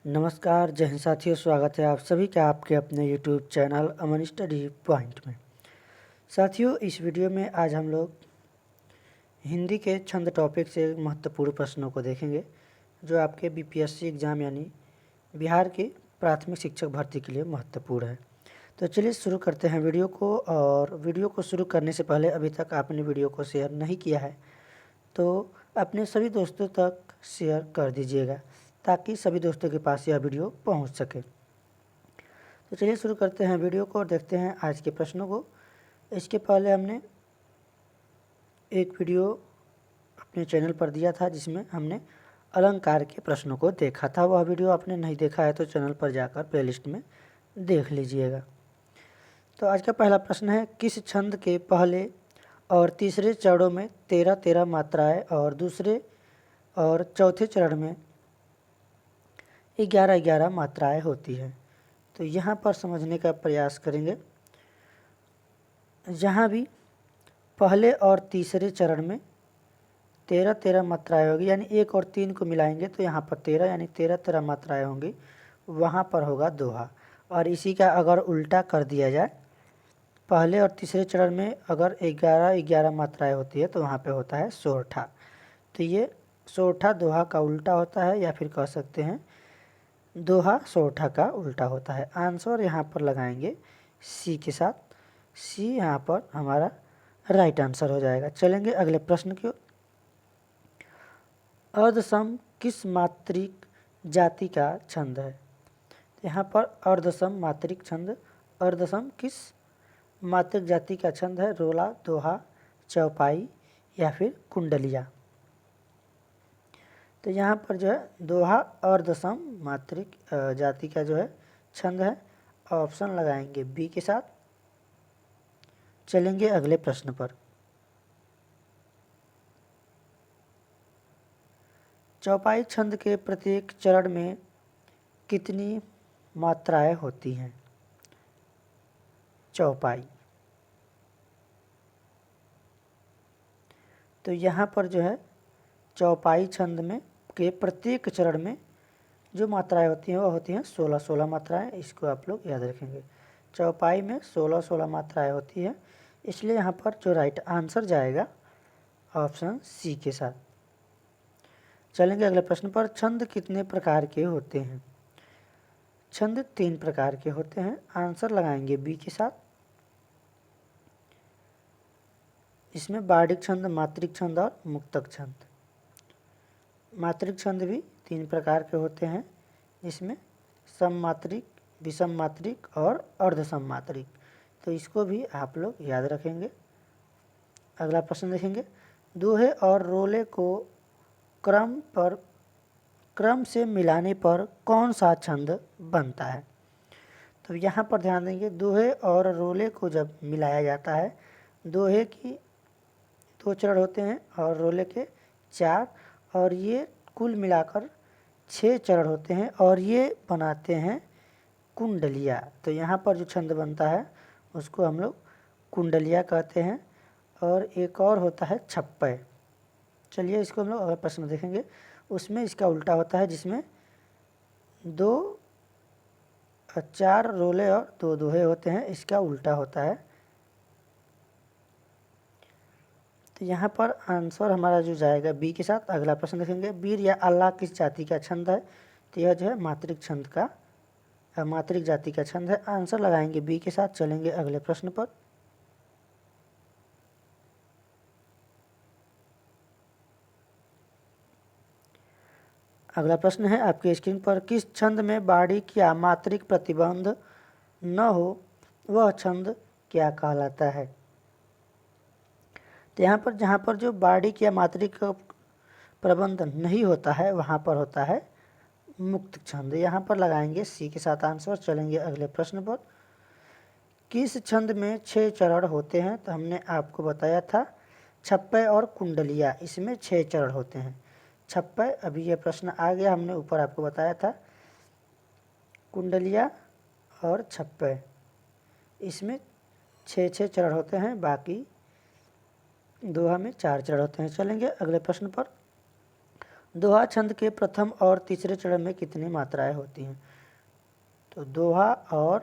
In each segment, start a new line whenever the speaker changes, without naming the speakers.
नमस्कार जय हिंद साथियों, स्वागत है आप सभी का आपके अपने YouTube चैनल अमन स्टडी पॉइंट में। साथियों, इस वीडियो में आज हम लोग हिंदी के छंद टॉपिक से महत्वपूर्ण प्रश्नों को देखेंगे जो आपके बीपीएससी एग्ज़ाम यानी बिहार के प्राथमिक शिक्षक भर्ती के लिए महत्वपूर्ण है। तो चलिए शुरू करते हैं वीडियो को। और वीडियो को शुरू करने से पहले अभी तक आपने वीडियो को शेयर नहीं किया है तो अपने सभी दोस्तों तक शेयर कर दीजिएगा ताकि सभी दोस्तों के पास यह वीडियो पहुंच सके। तो चलिए शुरू करते हैं वीडियो को और देखते हैं आज के प्रश्नों को। इसके पहले हमने एक वीडियो अपने चैनल पर दिया था जिसमें हमने अलंकार के प्रश्नों को देखा था। वह वीडियो आपने नहीं देखा है तो चैनल पर जाकर प्लेलिस्ट में देख लीजिएगा। तो आज का पहला प्रश्न है, किस छंद के पहले और तीसरे चरणों में 13-13 मात्राएँ और दूसरे और चौथे चरण में 11-11 मात्राएँ होती हैं? तो यहाँ पर समझने का प्रयास करेंगे। जहाँ भी पहले और तीसरे चरण में 13-13 मात्राएँ होगी, यानी 1 और 3 को मिलाएंगे तो यहाँ पर 13 यानी 13-13 मात्राएँ होंगी, वहाँ पर होगा दोहा। और इसी का अगर उल्टा कर दिया जाए, पहले और तीसरे चरण में अगर 11-11 मात्राएँ होती है तो वहाँ पे होता है सोरठा। तो ये सोरठा दोहा का उल्टा होता है, या फिर कह सकते हैं दोहा सोरठा का उल्टा होता है। आंसर यहाँ पर लगाएंगे सी के साथ। सी यहाँ पर हमारा राइट आंसर हो जाएगा। चलेंगे अगले प्रश्न की ओर। अर्धसम किस मात्रिक जाति का छंद है? यहाँ पर अर्धसम मात्रिक छंद, अर्धसम किस मात्रिक जाति का छंद है? रोला, दोहा, चौपाई या फिर कुंडलिया? तो यहाँ पर जो है दोहा अर्धसम मात्रिक जाति का जो है छंद है। ऑप्शन लगाएंगे बी के साथ। चलेंगे अगले प्रश्न पर। चौपाई छंद के प्रत्येक चरण में कितनी मात्राएं होती हैं? चौपाई। तो यहाँ पर जो है चौपाई छंद में के प्रत्येक चरण में जो मात्राएं होती हैं वह होती हैं 16-16 मात्राएं। इसको आप लोग याद रखेंगे। चौपाई में 16-16 मात्राएं होती है, इसलिए यहाँ पर जो राइट आंसर जाएगा ऑप्शन सी के साथ। चलेंगे अगले प्रश्न पर। छंद कितने प्रकार के होते हैं? छंद 3 प्रकार के होते हैं। आंसर लगाएंगे बी के साथ। इसमें बार्डिक छंद, मात्रिक छंद और मुक्तक छंद। मात्रिक छंद भी 3 प्रकार के होते हैं, इसमें सममात्रिक, विषम मात्रिक और अर्धसम मात्रिक। तो इसको भी आप लोग याद रखेंगे। अगला प्रश्न देखेंगे। दोहे और रोले को क्रम से मिलाने पर कौन सा छंद बनता है? तो यहाँ पर ध्यान देंगे, दोहे और रोले को जब मिलाया जाता है, दोहे की 2 चरण होते हैं और रोले के 4, और ये कुल मिलाकर 6 चरण होते हैं और ये बनाते हैं कुंडलिया। तो यहाँ पर जो छंद बनता है उसको हम लोग कुंडलिया कहते हैं। और एक और होता है छप्पय। चलिए इसको हम लोग अगला प्रश्न देखेंगे। उसमें इसका उल्टा होता है, जिसमें 4 रोले और 2 दोहे होते हैं, इसका उल्टा होता है। तो यहाँ पर आंसर हमारा जो जाएगा बी के साथ। अगला प्रश्न देखेंगे। वीर या अल्लाह किस जाति का छंद है? तो यह जो है मात्रिक छंद का, मात्रिक जाति का छंद है। आंसर लगाएंगे बी के साथ। चलेंगे अगले प्रश्न पर। अगला प्रश्न है आपके स्क्रीन पर। किस छंद में बार्डिक या मात्रिक प्रतिबंध न हो वह छंद क्या कहलाता है? तो यहाँ पर जहाँ पर जो बार्डिक या मात्रिक प्रबंध नहीं होता है वहाँ पर होता है मुक्त छंद। यहाँ पर लगाएंगे सी के साथ आंसर। चलेंगे अगले प्रश्न पर। किस छंद में 6 चरण होते हैं? तो हमने आपको बताया था छप्पय और कुंडलिया, इसमें 6 चरण होते हैं। छप्पय, अभी यह प्रश्न आ गया, हमने ऊपर आपको बताया था। कुंडलिया और छप्पय, इसमें 6 चरण होते हैं, बाकी दोहा में 4 चरण होते हैं। चलेंगे अगले प्रश्न पर। दोहा छंद के प्रथम और तीसरे चरण में कितनी मात्राएं होती हैं? तो दोहा और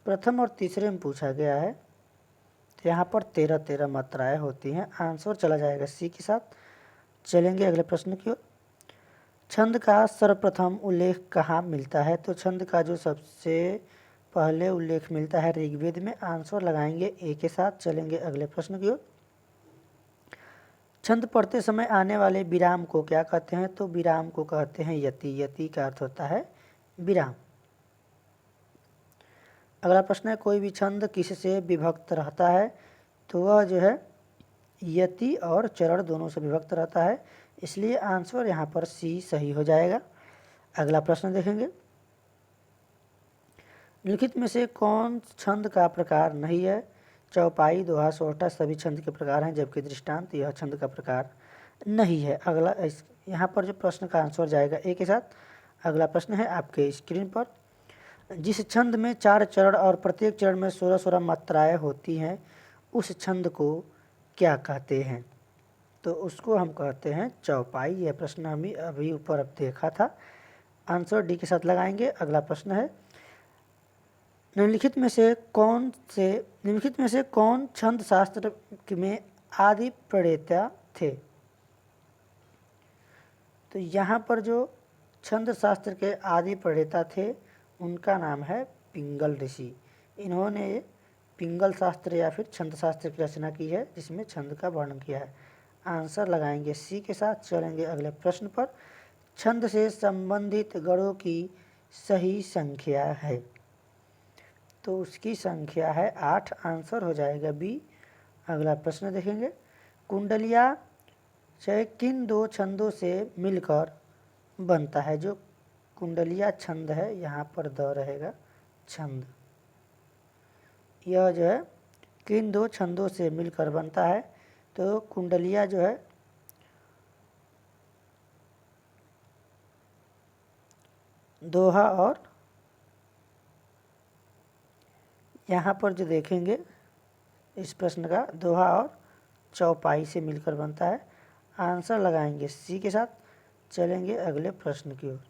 प्रथम और तीसरे में पूछा गया है, तो यहाँ पर 13 मात्राएं होती हैं। आंसर चला जाएगा सी के साथ। चलेंगे अगले प्रश्न की ओर। छंद का सर्वप्रथम उल्लेख कहाँ मिलता है? तो छंद का जो सबसे पहले उल्लेख मिलता है ऋग्वेद में। आंसर लगाएंगे ए के साथ। चलेंगे अगले प्रश्न की ओर। छंद पढ़ते समय आने वाले विराम को क्या कहते हैं? तो विराम को कहते हैं यति। यति का अर्थ होता है विराम। अगला प्रश्न है, कोई भी छंद किससे विभक्त रहता है? तो वह जो है यति और चरण दोनों से विभक्त रहता है, इसलिए आंसर यहाँ पर सी सही हो जाएगा। अगला प्रश्न देखेंगे, निम्नलिखित में से कौन छंद का प्रकार नहीं है? चौपाई, दोहा, सोहठा सभी छंद के प्रकार हैं, जबकि दृष्टांत यह छंद का प्रकार नहीं है। अगला यहाँ पर जो प्रश्न का आंसर जाएगा ए के साथ। अगला प्रश्न है आपके स्क्रीन पर, जिस छंद में 4 चरण और प्रत्येक चरण में 16 मात्राएं होती हैं, उस छंद को क्या कहते हैं? तो उसको हम कहते हैं चौपाई। यह प्रश्न हम अभी ऊपर अब देखा था। आंसर डी के साथ लगाएंगे। अगला प्रश्न है, निम्नलिखित में से कौन छंद शास्त्र में आदि प्रणेता थे? तो यहाँ पर जो छंद शास्त्र के आदि प्रणेता थे उनका नाम है पिंगल ऋषि। इन्होंने पिंगल शास्त्र या फिर छंद शास्त्र की रचना की है, जिसमें छंद का वर्णन किया है। आंसर लगाएंगे सी के साथ। चलेंगे अगले प्रश्न पर, छंद से संबंधित गणों की सही संख्या है? तो उसकी संख्या है 8। आंसर हो जाएगा बी। अगला प्रश्न देखेंगे, कुंडलिया चाहे किन 2 छंदों से मिलकर बनता है? जो कुंडलिया छंद है, यहाँ पर द रहेगा छंद, यह जो है किन 2 छंदों से मिलकर बनता है? तो कुंडलिया जो है दोहा और यहाँ पर जो देखेंगे इस प्रश्न का, दोहा और चौपाई से मिलकर बनता है। आंसर लगाएंगे सी के साथ। चलेंगे अगले प्रश्न की ओर।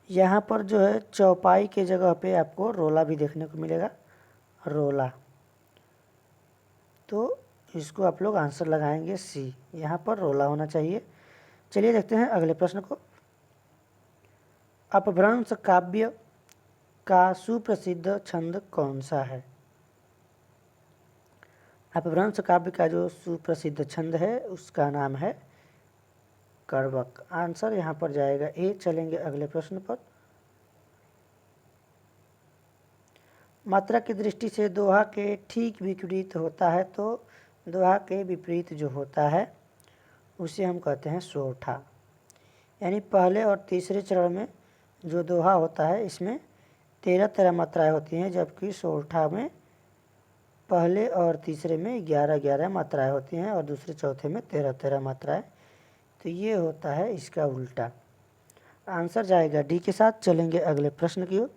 यहाँ पर जो है चौपाई के जगह पे आपको रोला भी देखने को मिलेगा, रोला। तो इसको आप लोग आंसर लगाएंगे सी, यहाँ पर रोला होना चाहिए। चलिए देखते हैं अगले प्रश्न को। अपभ्रंश काव्य का सुप्रसिद्ध छंद कौन सा है? अपभ्रंश काव्य का जो सुप्रसिद्ध छंद है उसका नाम है करवक। आंसर यहाँ पर जाएगा ए। चलेंगे अगले प्रश्न पर। मात्रा की दृष्टि से दोहा के ठीक विपरीत होता है, तो दोहा के विपरीत जो होता है उसे हम कहते हैं सोठा। यानी पहले और तीसरे चरण में जो दोहा होता है इसमें 13 मात्राएं होती हैं, जबकि सोठा में पहले और तीसरे में 11 मात्राएं होती हैं और दूसरे चौथे में 13 मात्राएं। तो ये होता है इसका उल्टा। आंसर जाएगा डी के साथ। चलेंगे अगले प्रश्न की ओर।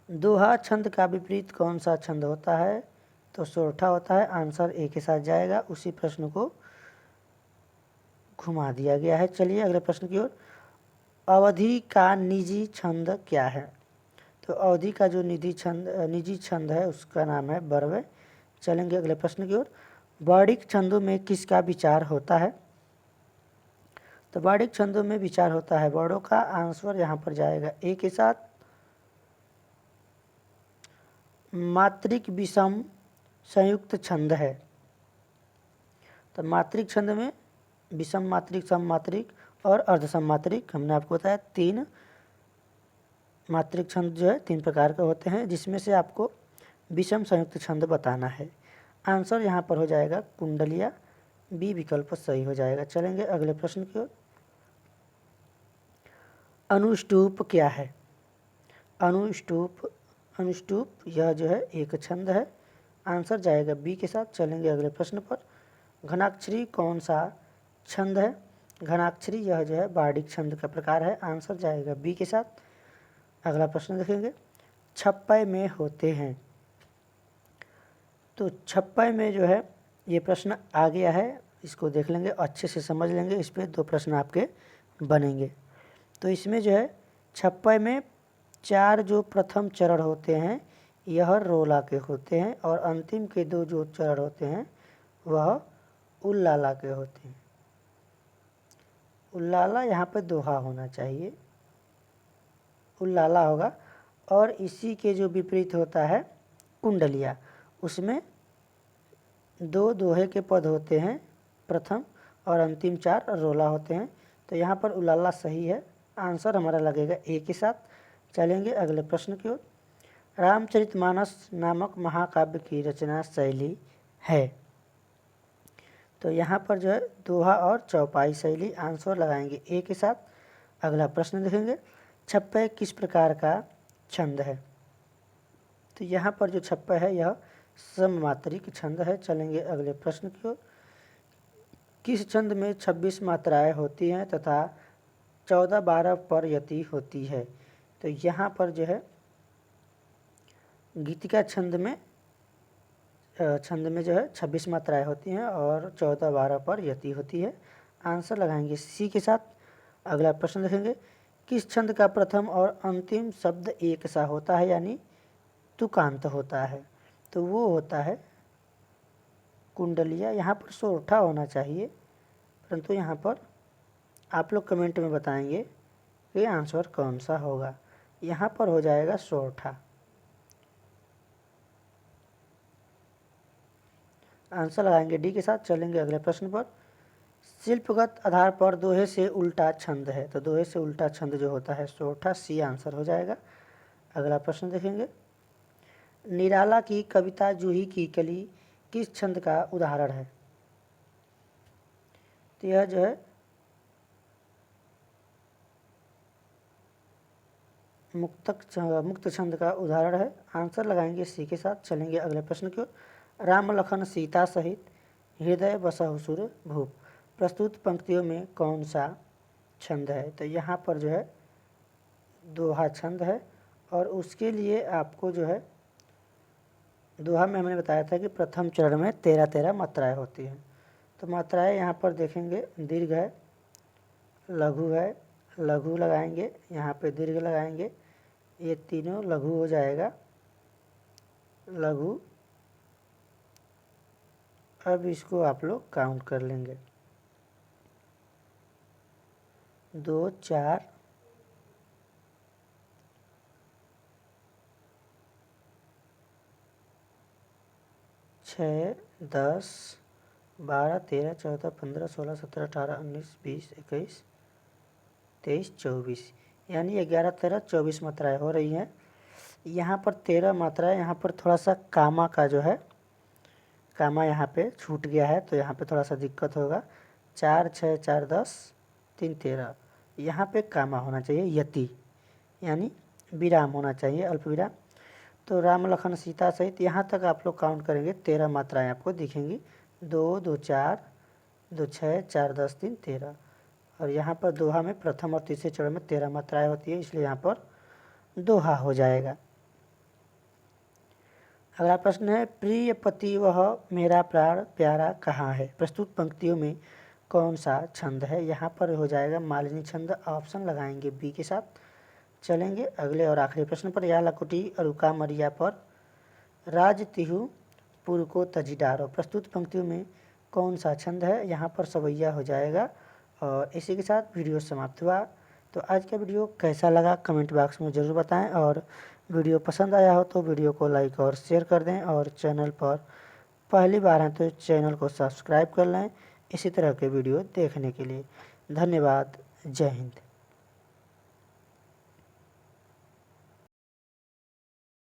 दोहा छंद का विपरीत कौन सा छंद होता है? तो सोरठा होता है। आंसर ए के साथ जाएगा। उसी प्रश्न को घुमा दिया गया है। चलिए अगले प्रश्न की ओर। अवधि का निजी छंद क्या है? तो अवधि का जो निजी छंद है उसका नाम है बरवे। चलेंगे अगले प्रश्न की ओर। वर्णिक छंदों में किसका विचार होता है? तो वर्णिक छंदों में विचार होता है वर्णों का। आंसर यहाँ पर जाएगा ए के साथ। मात्रिक विषम संयुक्त छंद है। तो मात्रिक छंद में विषम मात्रिक, सम मात्रिक और अर्ध सम मात्रिक, हमने आपको बताया 3 मात्रिक छंद जो है 3 प्रकार के होते हैं, जिसमें से आपको विषम संयुक्त छंद बताना है। आंसर यहाँ पर हो जाएगा कुंडलिया। बी विकल्प सही हो जाएगा। चलेंगे अगले प्रश्न की ओर। अनुष्टुप क्या है? अनुष्टुप यह जो है एक छंद है। आंसर जाएगा बी के साथ। चलेंगे अगले प्रश्न पर। घनाक्षरी कौन सा छंद है? घनाक्षरी यह जो है बार्डिक छंद का प्रकार है। आंसर जाएगा बी के साथ। अगला प्रश्न देखेंगे। छप्पय में होते हैं। तो 56 में जो है ये प्रश्न आ गया है, इसको देख लेंगे, अच्छे से समझ लेंगे, इस पर 2 प्रश्न आपके बनेंगे। तो इसमें जो है 56 में 4 जो प्रथम चरण होते हैं यह रोला के होते हैं और अंतिम के 2 जो चरण होते हैं वह उल्लाला के होते हैं। उल्लाला यहाँ पे दोहा होना चाहिए, उल्लाला होगा। और इसी के जो विपरीत होता है कुंडलिया, उसमें 2 दोहे के पद होते हैं, प्रथम और अंतिम 4 रोला होते हैं। तो यहाँ पर उल्लाला सही है, आंसर हमारा लगेगा ए के साथ। चलेंगे अगले प्रश्न की ओर। रामचरितमानस नामक महाकाव्य की रचना शैली है। तो यहाँ पर जो है दोहा और चौपाई शैली, आंसर लगाएंगे ए के साथ। अगला प्रश्न देखेंगे, 56 किस प्रकार का छंद है। तो यहाँ पर जो 56 है यह सममात्रिक छंद है। चलेंगे अगले प्रश्न की ओर। किस छंद में 26 मात्राएं होती हैं तथा 14-12 पर यति होती है। तो यहाँ पर जो है गीतिका छंद में जो है 26 मात्राएं होती हैं और 14-12 पर यति होती है। आंसर लगाएंगे सी के साथ। अगला प्रश्न देखेंगे, किस छंद का प्रथम और अंतिम शब्द एक सा होता है यानी तुकांत होता है। तो वो होता है कुंडलिया। यहाँ पर सोरठा होना चाहिए, परंतु यहाँ पर आप लोग कमेंट में बताएंगे कि आंसर कौन सा होगा। यहाँ पर हो जाएगा सोरठा। आंसर लगाएंगे डी के साथ। चलेंगे अगले प्रश्न पर। शिल्पगत आधार पर दोहे से उल्टा छंद है। तो दोहे से उल्टा छंद जो होता है सोरठा, सी आंसर हो जाएगा। अगला प्रश्न देखेंगे, निराला की कविता जूही की कली किस छंद का उदाहरण है। तो यह जो है मुक्त छंद का उदाहरण है। आंसर लगाएंगे सी के साथ। चलेंगे अगले प्रश्न की ओर। राम लखन सीता सहित हृदय बसहु सुर भूप प्रस्तुत पंक्तियों में कौन सा छंद है। तो यहाँ पर जो है दोहा छंद है और उसके लिए आपको जो है दोहा में हमने बताया था कि प्रथम चरण में 13-13 मात्राएं होती हैं। तो मात्राएं यहाँ पर देखेंगे, दीर्घ है, लघु है, लघु लगाएंगे, यहाँ पे दीर्घ लगाएंगे, ये तीनों लघु हो जाएगा, लघु। अब इसको आप लोग काउंट कर लेंगे, 2, 4, 6, 10, 12, 13, 14, 15, 16, 17, 18, 19, 20, 21, 23, 24 यानी 11, 13, 24 मात्राएं हो रही हैं। यहाँ पर 13 मात्राएं, यहाँ पर थोड़ा सा कामा का जो है कामा यहाँ पे छूट गया है, तो यहाँ पे थोड़ा सा दिक्कत होगा। 4, 6, 4, 10, 3, 13 यहाँ पे कामा होना चाहिए, यति यानी विराम होना चाहिए, अल्प विराम। तो राम लखन सीता सहित यहाँ तक आप लोग काउंट करेंगे 13 मात्राएं आपको दिखेंगी। 2, 2, 4, 2, 6, 4, 10, 3, 13। और यहाँ पर दोहा में प्रथम और तीसरे चरण में 13 मात्राएं होती है, इसलिए यहाँ पर दोहा हो जाएगा। अगला प्रश्न है, प्रिय पति वह मेरा प्राण प्यारा कहाँ है। प्रस्तुत पंक्तियों में कौन सा छंद है। यहाँ पर हो जाएगा मालिनी छंद। ऑप्शन लगाएंगे बी के साथ। चलेंगे अगले और आखिरी प्रश्न पर। या लकुटी अरुका मरिया पर राज तिहु पुर को तजी डारो। प्रस्तुत पंक्तियों में कौन सा छंद है। यहाँ पर सवैया हो जाएगा। और इसी के साथ वीडियो समाप्त हुआ। तो आज का वीडियो कैसा लगा कमेंट बॉक्स में ज़रूर बताएं, और वीडियो पसंद आया हो तो वीडियो को लाइक और शेयर कर दें, और चैनल पर पहली बार हैं तो चैनल को सब्सक्राइब कर लें इसी तरह के वीडियो देखने के लिए। धन्यवाद। जय हिंद।